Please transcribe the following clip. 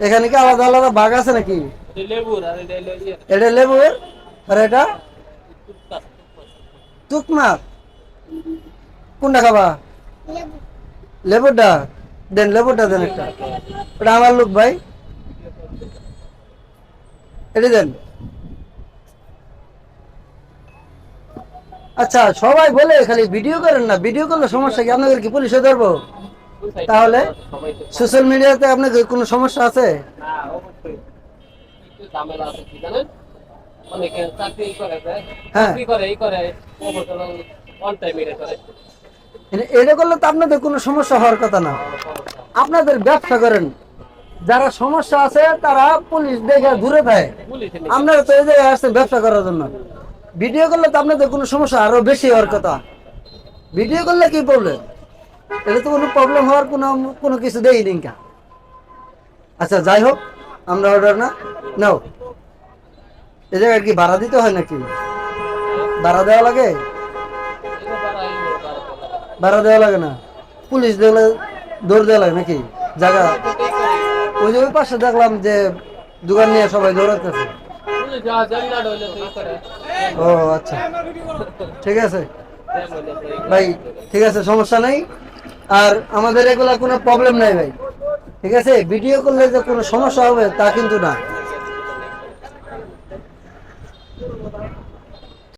এখানে কি আলাদা আলাদা বাঘ আছে নাকি? এটা লেবুর আর এটা তুকমা। কোনটা খাবা? লেবুটা দেন, লেবুটা দেন একটা। এটা আমার লোক ভাই, এটা দেন। আচ্ছা, সবাই বলে খালি ভিডিও করেন না, ভিডিও করলে সমস্যা কি? আপনাদের কি পুলিশে ধরবো? তাহলে সোশ্যাল মিডিয়াতে আপনাদের কোনো সমস্যা আছে? হ্যাঁ, এটা করলে তো আপনাদের কোনো সমস্যা হওয়ার কথা না। আপনাদের ব্যবসা করেন, যারা সমস্যা আছে তারা পুলিশ দেখে ঘুরে দেয়। আপনারা তো এই জায়গায় আসছেন ব্যবসা করার জন্য। ভিডিও করলে তো আপনাদের কোনো সমস্যা আরো বেশি হওয়ার কথা। ভিডিও করলে কি প্রবলেম? এটা তো কোনো প্রবলেম হওয়ার কোনো কোনো কিছু দেয়নি। আচ্ছা, যাই হোক, আমরা অর্ডার না নাও। এই জায়গায় কি ভাড়া দিতে হয় নাকি? ভাড়া দেওয়া লাগে? ভাড়া দেওয়া লাগে না? পুলিশ দেখলে দৌড় দেওয়া লাগে নাকি জায়গা? ওই যে ওই পাশে দেখলাম যে দোকান নিয়ে সবাই দৌড়াতেছে। ও আচ্ছা, ঠিক আছে ভাই, ঠিক আছে, সমস্যা নাই। আর আমাদের এগুলা কোনো প্রবলেম নাই ভাই, ঠিক আছে? ভিডিও করলে যে কোনো সমস্যা হবে তা কিন্তু না।